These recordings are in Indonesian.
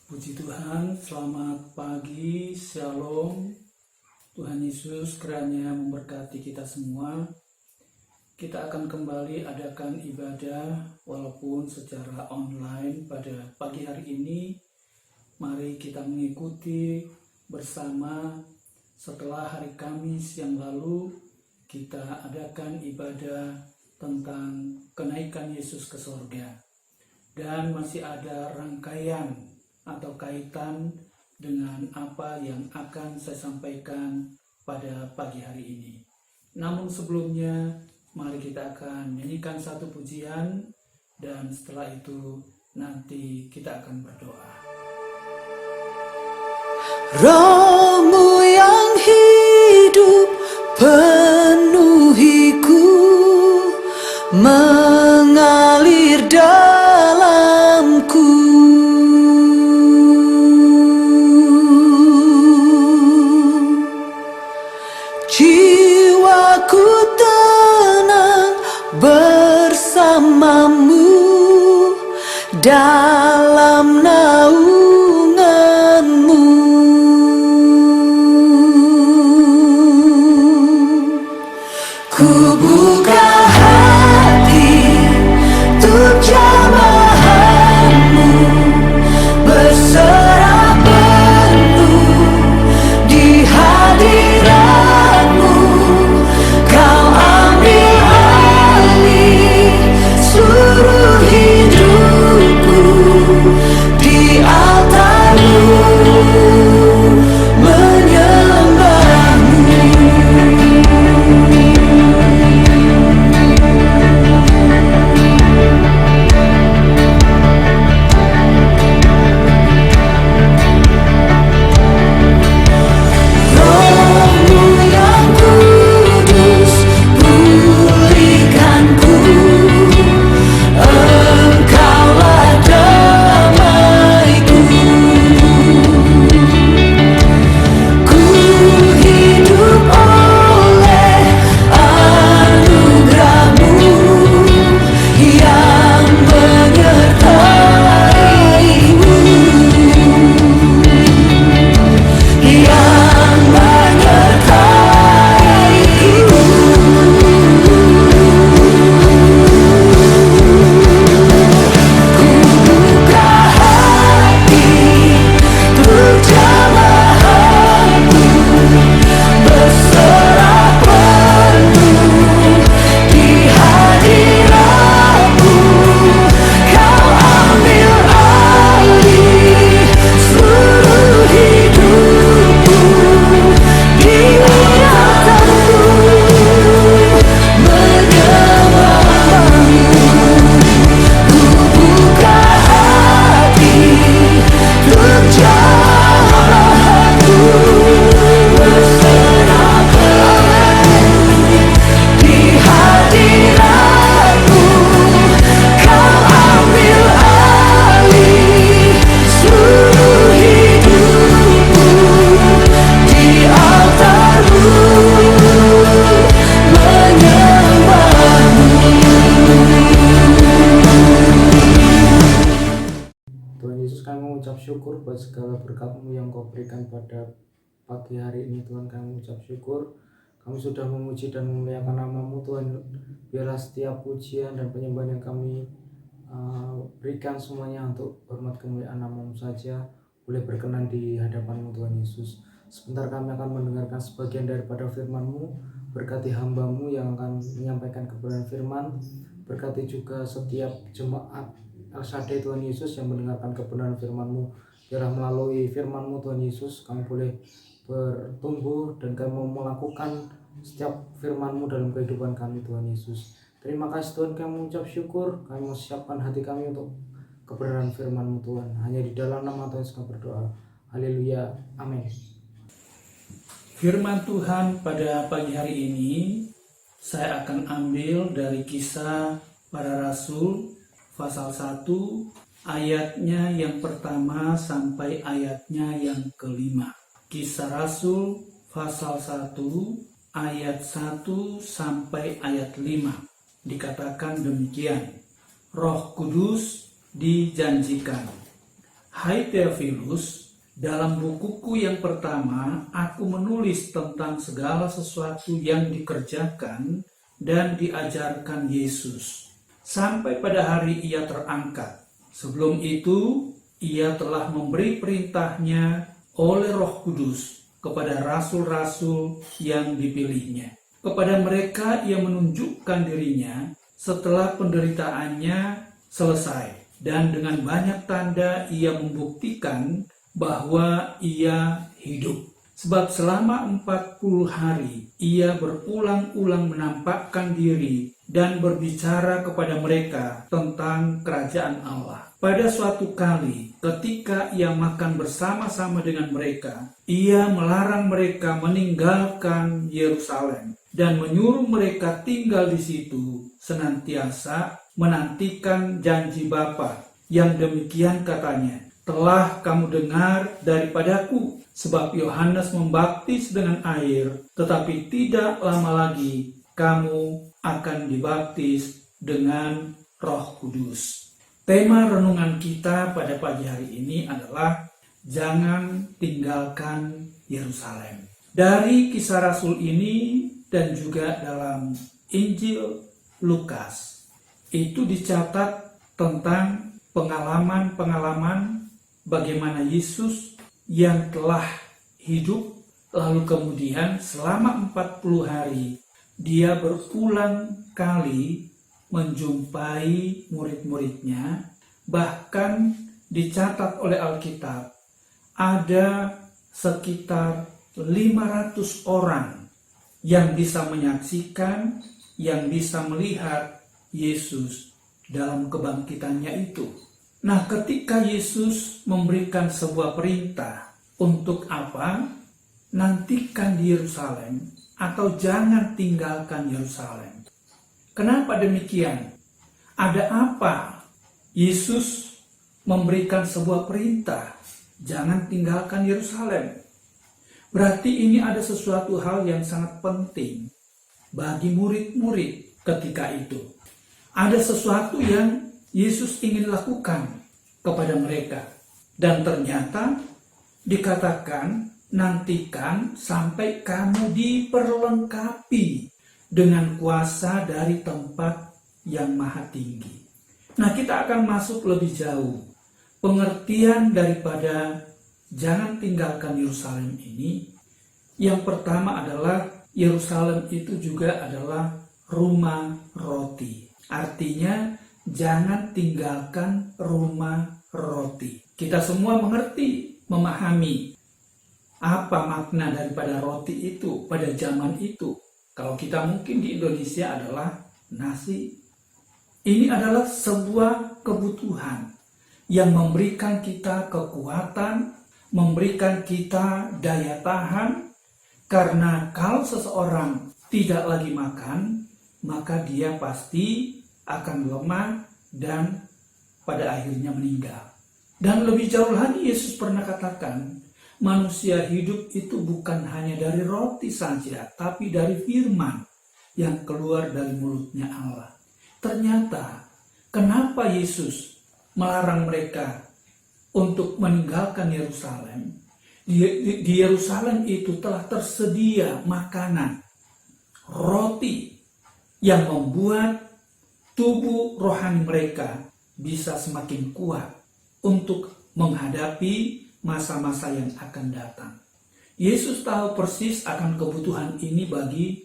Puji Tuhan, selamat pagi, shalom. Tuhan Yesus kiranya memberkati kita semua. Kita akan kembali adakan ibadah walaupun secara online pada pagi hari ini. Mari kita mengikuti bersama setelah hari Kamis yang lalu kita adakan ibadah tentang kenaikan Yesus ke surga. Dan masih ada rangkaian atau kaitan dengan apa yang akan saya sampaikan pada pagi hari ini. Namun sebelumnya, mari kita akan nyanyikan satu pujian dan setelah itu nanti kita akan berdoa. Roh-Mu yang hidup penuhiku, mengalir dalamku. Jiwaku tenang bersamamu dalam naunganmu. Ku buka hati untuk jamahanmu, berserah penuh di hadiratmu. Kau ambil alih seluruh hidupku, di altarmu menyembahmu. Roh-Mu yang kudus pulihkanku, Engkaulah damaiku. Ku hidup oleh anugerah-Mu yang menyertai-Mu, yang menyertai-Mu. Ku buka hati untuk jamahanmu, berserah penuh di hadiratmu. Kau ambil alih seluruh hidupku, di altarmu menyembahmu. Ku buka hati untuk jamahanmu, berserah penuh di hadiratmu. Kau ambil alih seluruh hidupku, di altarmu menyembahmu. Tuhan Yesus, kami mengucap syukur buat segala berkat-Mu yang Kau berikan pada pagi hari ini. Tuhan, kami mengucap syukur kami sudah memuji dan memuliakan nama-Mu. Tuhan, biarlah setiap pujian dan penyembahan yang kami berikan semuanya untuk hormat kemuliaan nama-Mu saja boleh berkenan di hadapan-Mu. Tuhan Yesus, sebentar kami akan mendengarkan sebagian daripada firman-Mu. Berkati hamba-Mu yang akan menyampaikan kebenaran firman. Berkati juga setiap jemaat El Shaddai Tuhan Yesus yang mendengarkan kebenaran firman-Mu. Biarlah melalui firman-Mu Tuhan Yesus kami boleh bertumbuh dan kami mau melakukan setiap firman-Mu dalam kehidupan kami. Tuhan Yesus, terima kasih Tuhan, kami mengucap syukur. Kami mau siapkan hati kami untuk kebenaran firman-Mu Tuhan. Hanya di dalam nama Tuhan Yesus kami berdoa. Haleluya, amin. Firman Tuhan pada pagi hari ini saya akan ambil dari Kisah Para Rasul pasal 1 ayatnya yang pertama sampai ayatnya yang kelima. Kisah Rasul pasal 1 ayat 1 sampai ayat 5 dikatakan demikian. Roh Kudus dijanjikan. Hai Theophilus, dalam bukuku yang pertama, aku menulis tentang segala sesuatu yang dikerjakan dan diajarkan Yesus, sampai pada hari ia terangkat. Sebelum itu, ia telah memberi perintahnya oleh Roh Kudus kepada rasul-rasul yang dipilihnya. Kepada mereka ia menunjukkan dirinya setelah penderitaannya selesai, dan dengan banyak tanda ia membuktikan bahwa ia hidup. Sebab selama 40 hari ia berulang-ulang menampakkan diri dan berbicara kepada mereka tentang kerajaan Allah. Pada suatu kali ketika ia makan bersama-sama dengan mereka, ia melarang mereka meninggalkan Yerusalem dan menyuruh mereka tinggal di situ senantiasa menantikan janji Bapa, yang demikian katanya, telah kamu dengar daripadaku, sebab Yohanes membaptis dengan air, tetapi tidak lama lagi kamu akan dibaptis dengan Roh Kudus. Tema renungan kita pada pagi hari ini adalah jangan tinggalkan Yerusalem. Dari Kisah Rasul ini dan juga dalam Injil Lukas, itu dicatat tentang pengalaman-pengalaman bagaimana Yesus yang telah hidup, lalu kemudian selama 40 hari dia berulang kali menjumpai murid-muridnya. Bahkan dicatat oleh Alkitab ada sekitar 500 orang yang bisa menyaksikan, yang bisa melihat Yesus dalam kebangkitannya itu. Nah, ketika Yesus memberikan sebuah perintah untuk apa? Nantikan di Yerusalem atau jangan tinggalkan Yerusalem. Kenapa demikian? Ada apa? Yesus memberikan sebuah perintah, jangan tinggalkan Yerusalem. Berarti ini ada sesuatu hal yang sangat penting bagi murid-murid ketika itu. Ada sesuatu yang Yesus ingin lakukan kepada mereka. Dan ternyata dikatakan, nantikan sampai kamu diperlengkapi dengan kuasa dari tempat yang maha tinggi. Nah, kita akan masuk lebih jauh. Pengertian daripada jangan tinggalkan Yerusalem ini, yang pertama adalah Yerusalem itu juga adalah rumah roti. Artinya, jangan tinggalkan rumah roti. Kita semua mengerti, memahami apa makna daripada roti itu pada zaman itu. Kalau kita mungkin di Indonesia adalah nasi. Ini adalah sebuah kebutuhan yang memberikan kita kekuatan, memberikan kita daya tahan. Karena kalau seseorang tidak lagi makan, maka dia pasti akan lemah dan pada akhirnya meninggal. Dan lebih jauh lagi Yesus pernah katakan, manusia hidup itu bukan hanya dari roti saja, tapi dari firman yang keluar dari mulutnya Allah. Ternyata, kenapa Yesus melarang mereka untuk meninggalkan Yerusalem? Di Yerusalem itu telah tersedia makanan, roti yang membuat tubuh rohani mereka bisa semakin kuat untuk menghadapi masa-masa yang akan datang. Yesus tahu persis akan kebutuhan ini bagi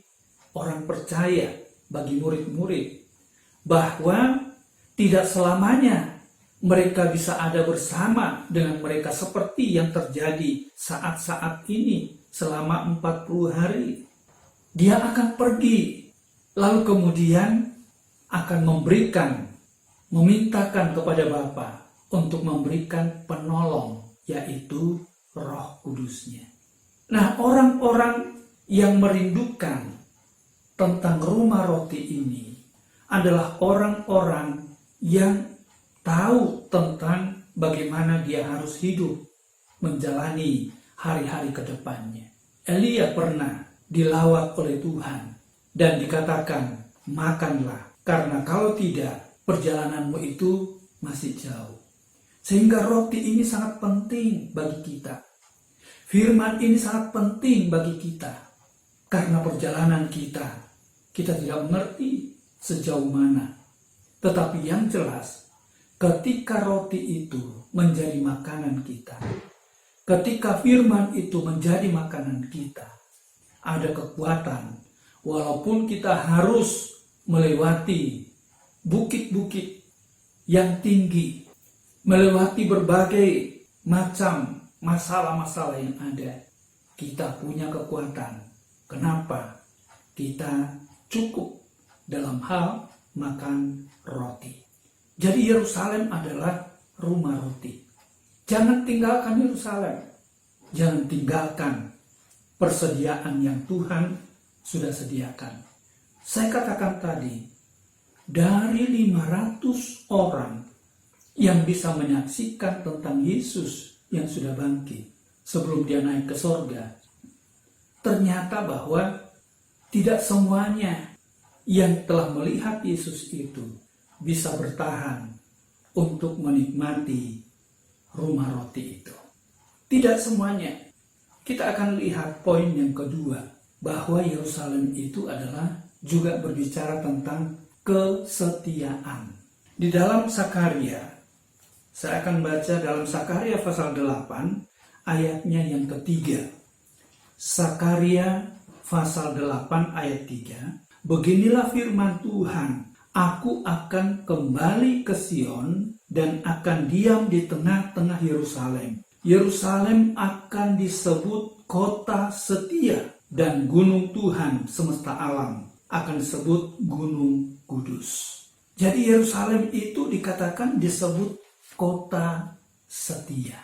orang percaya, bagi murid-murid, bahwa tidak selamanya mereka bisa ada bersama dengan mereka seperti yang terjadi saat-saat ini selama 40 hari. Dia akan pergi, lalu kemudian akan memintakan kepada Bapa untuk memberikan penolong, yaitu Roh Kudusnya. Nah, orang-orang yang merindukan tentang rumah roti ini adalah orang-orang yang tahu tentang bagaimana dia harus hidup menjalani hari-hari ke depannya. Elia pernah dilawat oleh Tuhan dan dikatakan, makanlah, karena kalau tidak, perjalananmu itu masih jauh. Sehingga roti ini sangat penting bagi kita. Firman ini sangat penting bagi kita. Karena perjalanan kita tidak mengerti sejauh mana. Tetapi yang jelas, ketika roti itu menjadi makanan kita, ketika firman itu menjadi makanan kita, ada kekuatan. Walaupun kita harus melewati bukit-bukit yang tinggi, melewati berbagai macam masalah-masalah yang ada, kita punya kekuatan. Kenapa? Kita cukup dalam hal makan roti. Jadi Yerusalem adalah rumah roti. Jangan tinggalkan Yerusalem. Jangan tinggalkan persediaan yang Tuhan sudah sediakan. Saya katakan tadi, dari 500 orang yang bisa menyaksikan tentang Yesus yang sudah bangkit sebelum dia naik ke sorga, ternyata bahwa tidak semuanya yang telah melihat Yesus itu bisa bertahan untuk menikmati rumah roti itu. Tidak semuanya. Kita akan lihat poin yang kedua, bahwa Yerusalem itu adalah juga berbicara tentang kesetiaan. Di dalam Sakaria, saya akan baca dalam Sakaria pasal 8 ayatnya yang ketiga. Sakaria pasal 8 ayat 3. Beginilah firman Tuhan, aku akan kembali ke Sion dan akan diam di tengah-tengah Yerusalem. Yerusalem akan disebut kota setia, dan gunung Tuhan semesta alam akan disebut gunung kudus. Jadi Yerusalem itu dikatakan disebut kota setia.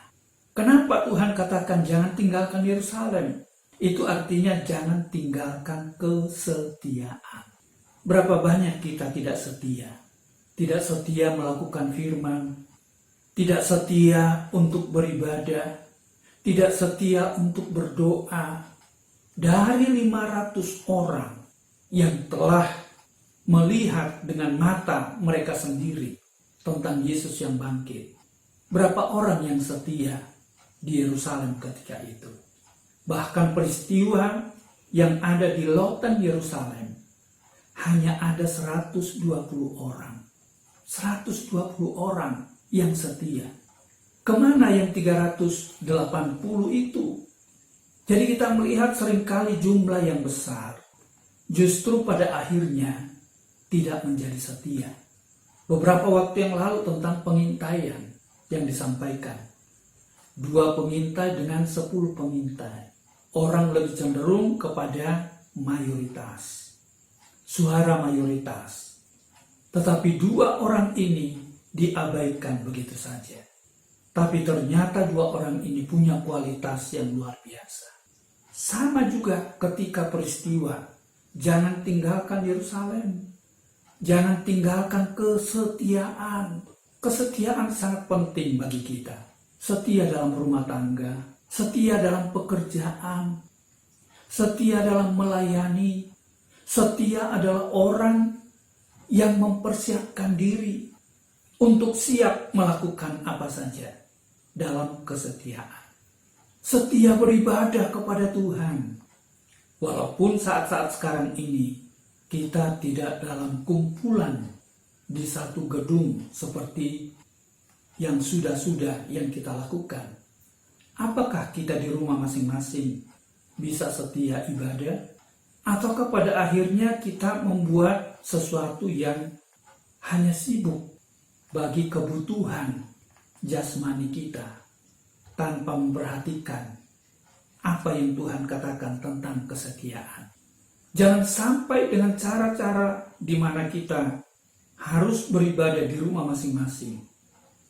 Kenapa Tuhan katakan jangan tinggalkan Yerusalem? Itu artinya jangan tinggalkan kesetiaan. Berapa banyak kita tidak setia? Tidak setia melakukan firman, tidak setia untuk beribadah, tidak setia untuk berdoa. Dari 500 orang yang telah melihat dengan mata mereka sendiri tentang Yesus yang bangkit, berapa orang yang setia di Yerusalem ketika itu? Bahkan peristiwa yang ada di lautan Yerusalem hanya ada 120 orang. 120 orang yang setia. Kemana yang 380 itu? Jadi kita melihat seringkali jumlah yang besar justru pada akhirnya tidak menjadi setia. Beberapa waktu yang lalu tentang pengintaian yang disampaikan. 2 pengintai dengan 10 pengintai. Orang lebih cenderung kepada mayoritas. Suara mayoritas. Tetapi 2 orang ini diabaikan begitu saja. Tapi ternyata 2 orang ini punya kualitas yang luar biasa. Sama juga ketika peristiwa, jangan tinggalkan Yerusalem. Jangan tinggalkan kesetiaan. Kesetiaan sangat penting bagi kita. Setia dalam rumah tangga, setia dalam pekerjaan, setia dalam melayani, setia adalah orang yang mempersiapkan diri untuk siap melakukan apa saja dalam kesetiaan. Setia beribadah kepada Tuhan. Walaupun saat-saat sekarang ini kita tidak dalam kumpulan di satu gedung seperti yang sudah-sudah yang kita lakukan. Apakah kita di rumah masing-masing bisa setia ibadah? Ataukah pada akhirnya kita membuat sesuatu yang hanya sibuk bagi kebutuhan jasmani kita, tanpa memperhatikan apa yang Tuhan katakan tentang kesetiaan. Jangan sampai dengan cara-cara di mana kita harus beribadah di rumah masing-masing,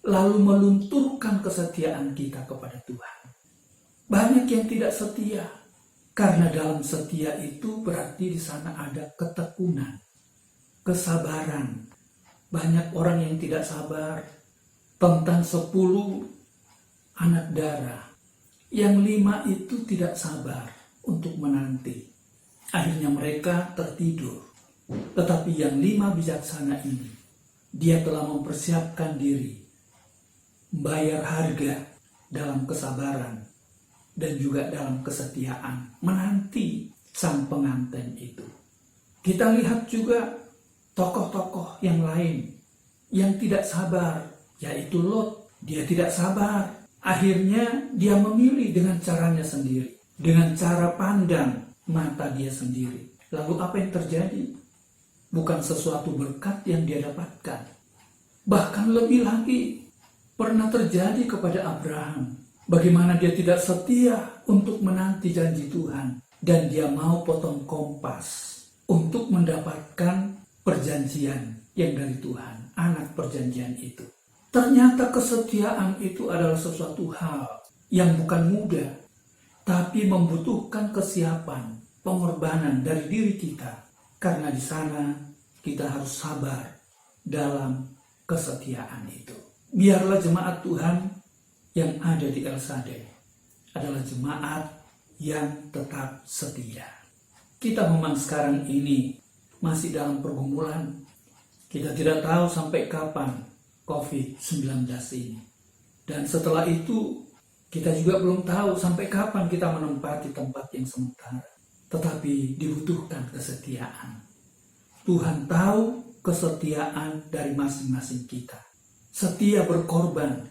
lalu melunturkan kesetiaan kita kepada Tuhan. Banyak yang tidak setia, karena dalam setia itu berarti di sana ada ketekunan, kesabaran. Banyak orang yang tidak sabar tentang 10 anak darah, yang 5 itu tidak sabar untuk menanti. Akhirnya mereka tertidur. Tetapi yang 5 bijaksana ini, dia telah mempersiapkan diri bayar harga dalam kesabaran dan juga dalam kesetiaan menanti sang pengantin itu. Kita lihat juga tokoh-tokoh yang lain yang tidak sabar, yaitu Lot. Dia tidak sabar. Akhirnya dia memilih dengan caranya sendiri, dengan cara pandang mata dia sendiri. Lalu apa yang terjadi? Bukan sesuatu berkat yang dia dapatkan. Bahkan lebih lagi, pernah terjadi kepada Abraham. Bagaimana dia tidak setia untuk menanti janji Tuhan. Dan dia mau potong kompas untuk mendapatkan perjanjian yang dari Tuhan. Anak perjanjian itu. Ternyata kesetiaan itu adalah sesuatu hal yang bukan mudah. Tapi membutuhkan kesiapan, pengorbanan dari diri kita. Karena di sana kita harus sabar dalam kesetiaan itu. Biarlah jemaat Tuhan yang ada di El Shaddai adalah jemaat yang tetap setia. Kita memang sekarang ini masih dalam pergumulan. Kita tidak tahu sampai kapan COVID-19 ini. Dan setelah itu kita juga belum tahu sampai kapan kita menempati tempat yang sementara. Tetapi dibutuhkan kesetiaan. Tuhan tahu kesetiaan dari masing-masing kita. Setia berkorban,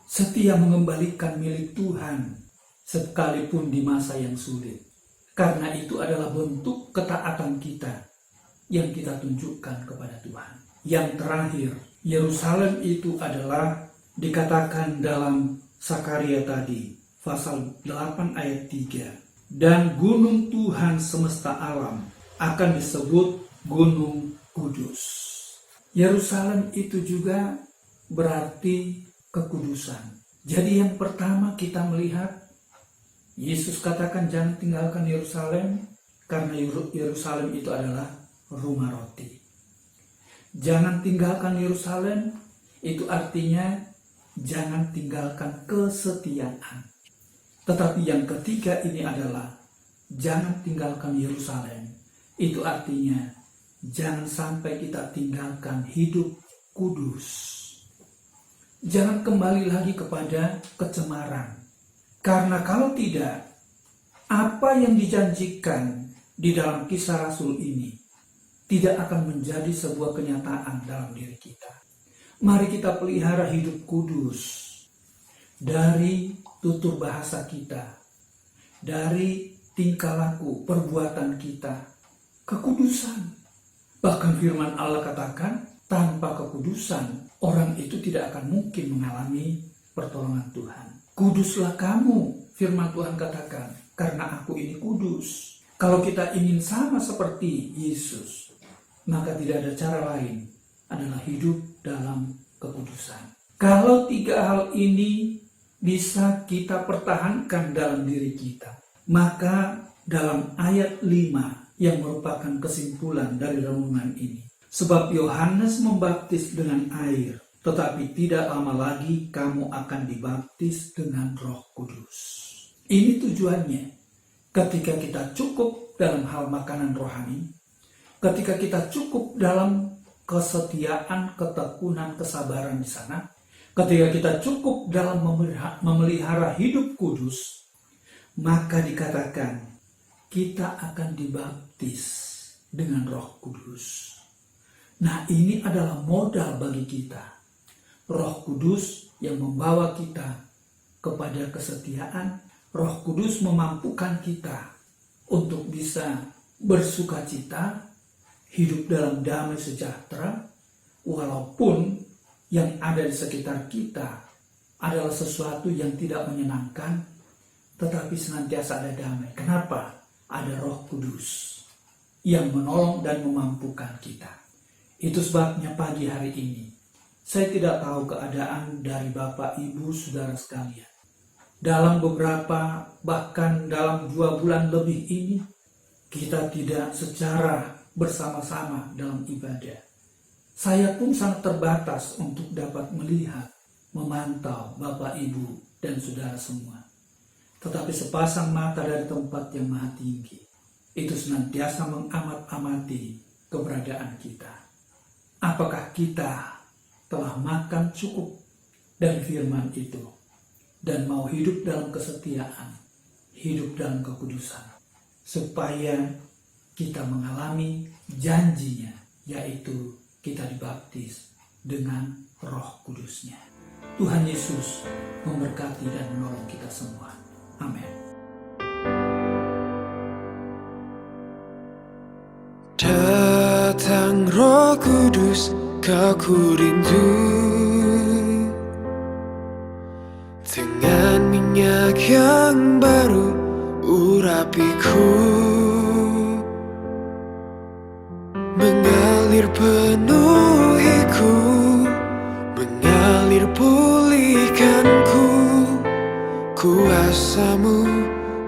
setia mengembalikan milik Tuhan, sekalipun di masa yang sulit. Karena itu adalah bentuk ketaatan kita yang kita tunjukkan kepada Tuhan. Yang terakhir, Yerusalem itu adalah dikatakan dalam Sakaria tadi, pasal 8 ayat 3. Dan gunung Tuhan semesta alam akan disebut Gunung Kudus. Yerusalem itu juga berarti kekudusan. Jadi yang pertama kita melihat, Yesus katakan jangan tinggalkan Yerusalem, karena Yerusalem itu adalah rumah roti. Jangan tinggalkan Yerusalem, itu artinya jangan tinggalkan kesetiaan. Tetapi yang ketiga ini adalah jangan tinggalkan Yerusalem. Itu artinya jangan sampai kita tinggalkan hidup kudus. Jangan kembali lagi kepada kecemaran. Karena kalau tidak, apa yang dijanjikan di dalam Kisah Rasul ini tidak akan menjadi sebuah kenyataan dalam diri kita. Mari kita pelihara hidup kudus dari tutur bahasa kita, dari tingkah laku, perbuatan kita, kekudusan. Bahkan firman Allah katakan, tanpa kekudusan, orang itu tidak akan mungkin mengalami pertolongan Tuhan. Kuduslah kamu, firman Tuhan katakan, karena aku ini kudus. Kalau kita ingin sama seperti Yesus, maka tidak ada cara lain adalah hidup dalam kekudusan. Kalau tiga hal ini bisa kita pertahankan dalam diri kita, maka dalam ayat 5 yang merupakan kesimpulan dari renungan ini, sebab Yohanes membaptis dengan air, tetapi tidak lama lagi kamu akan dibaptis dengan Roh Kudus. Ini tujuannya. Ketika kita cukup dalam hal makanan rohani, ketika kita cukup dalam kesetiaan, ketekunan, kesabaran di sana, ketika kita cukup dalam memelihara hidup kudus, maka dikatakan kita akan dibaptis dengan Roh Kudus. Nah, ini adalah modal bagi kita. Roh Kudus yang membawa kita kepada kesetiaan. Roh Kudus memampukan kita untuk bisa bersukacita, hidup dalam damai sejahtera, walaupun yang ada di sekitar kita adalah sesuatu yang tidak menyenangkan, tetapi senantiasa ada damai. Kenapa? Ada Roh Kudus yang menolong dan memampukan kita. Itu sebabnya pagi hari ini, saya tidak tahu keadaan dari Bapak, Ibu, Saudara sekalian. Dalam beberapa, bahkan dalam 2 bulan lebih ini, kita tidak secara bersama-sama dalam ibadah. Saya pun sangat terbatas untuk dapat melihat, memantau Bapak, Ibu, dan Saudara semua. Tetapi sepasang mata dari tempat yang maha tinggi, itu senantiasa mengamat-amati keberadaan kita. Apakah kita telah makan cukup dan firman itu, dan mau hidup dalam kesetiaan, hidup dalam kekudusan, supaya kita mengalami janjinya, yaitu kita dibaptis dengan Roh Kudusnya. Tuhan Yesus memberkati dan menolong kita semua. Amin. Datang Roh Kudus, Ku rindu dengan minyak yang baru urapiku, mengalir penuhiku, mengalir pulihkanku. Kuasa-Mu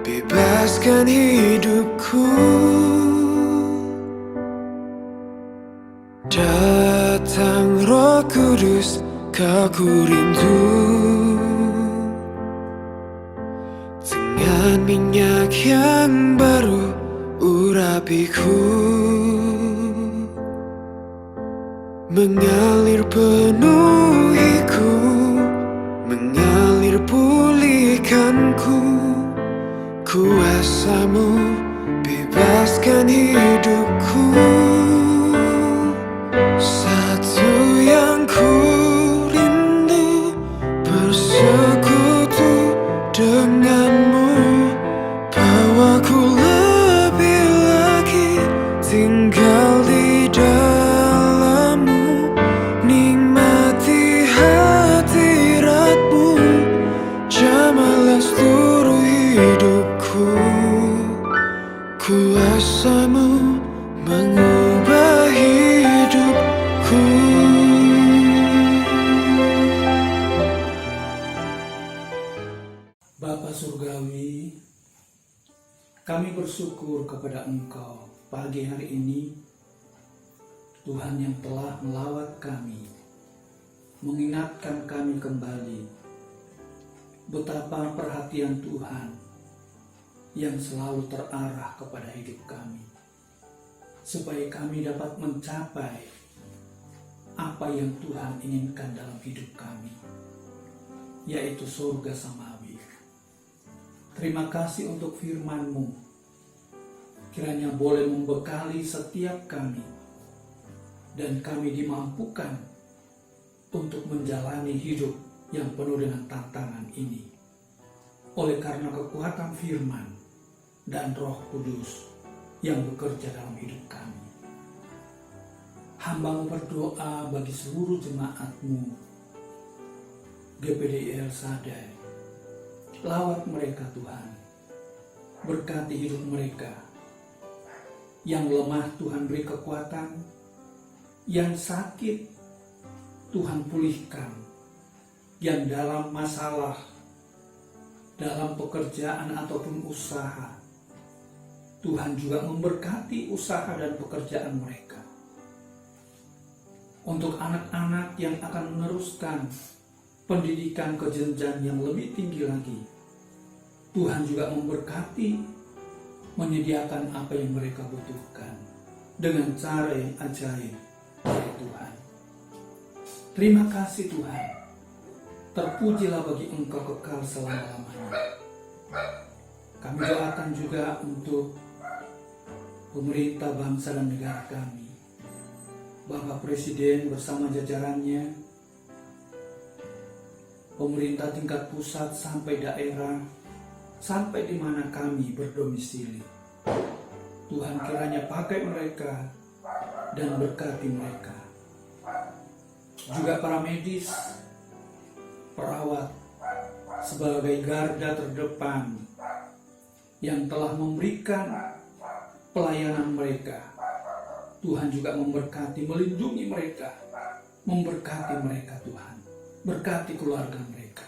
bebaskan hidupku. Datang Roh Kudus, Ku rindu dengan minyak yang baru urapiku, mengalir penuhiku, mengalir pulihkanku. Kuasa-Mu bebaskan hidupku. Satu yang ku rindu, bersekutu denganmu, bawaku lebih lagi tinggal di dalammu, nikmati hadiratmu, jamahlah seluruh hidupku. Kuasa-Mu mengubah hidupku. Bapa Surgawi, kami bersyukur kepada Engkau pagi hari ini, Tuhan yang telah melawat kami, mengingatkan kami kembali betapa perhatian Tuhan yang selalu terarah kepada hidup kami, supaya kami dapat mencapai apa yang Tuhan inginkan dalam hidup kami, yaitu surga samawi. Terima kasih untuk firman-Mu, kiranya boleh membekali setiap kami, dan kami dimampukan untuk menjalani hidup yang penuh dengan tantangan ini, oleh karena kekuatan firman dan Roh Kudus yang bekerja dalam hidup kami. Hamba-Mu berdoa bagi seluruh jemaat-Mu GPDI El Shaddai. Lawat mereka Tuhan, berkati hidup mereka. Yang lemah Tuhan beri kekuatan, yang sakit Tuhan pulihkan, yang dalam masalah, dalam pekerjaan ataupun usaha, Tuhan juga memberkati usaha dan pekerjaan mereka. Untuk anak-anak yang akan meneruskan pendidikan ke jenjang yang lebih tinggi lagi, Tuhan juga memberkati, menyediakan apa yang mereka butuhkan dengan cara yang ajaib dari Tuhan. Terima kasih Tuhan, terpujilah bagi Engkau kekal selama-lamanya. Kami doakan juga untuk pemerintah bangsa dan negara kami, Bapak Presiden bersama jajarannya, pemerintah tingkat pusat sampai daerah, sampai di mana kami berdomisili. Tuhan kiranya pakai mereka dan berkati mereka. Juga para medis, perawat, sebagai garda terdepan yang telah memberikan pelayanan mereka, Tuhan juga memberkati, melindungi mereka, memberkati mereka Tuhan, berkati keluarga mereka,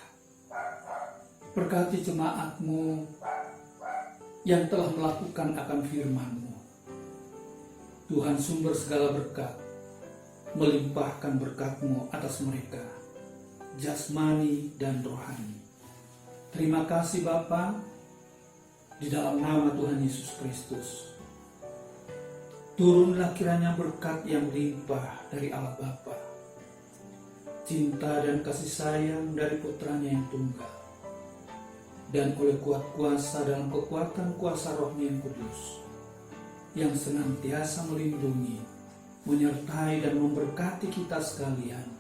berkati jemaat-Mu yang telah melakukan akan firman-Mu. Tuhan sumber segala berkat, melimpahkan berkat-Mu atas mereka, jasmani dan rohani. Terima kasih Bapa, di dalam nama Tuhan Yesus Kristus. Turunlah kiranya berkat yang limpah dari Allah Bapa, cinta dan kasih sayang dari putranya yang tunggal, dan oleh kuat kuasa dalam kekuatan kuasa Roh-Nya yang kudus, yang senantiasa melindungi, menyertai dan memberkati kita sekalian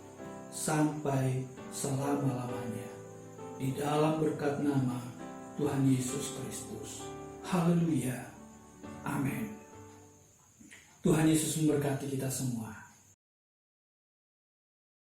sampai selama-lamanya, di dalam berkat nama Tuhan Yesus Kristus. Haleluya. Amin. Tuhan Yesus memberkati kita semua.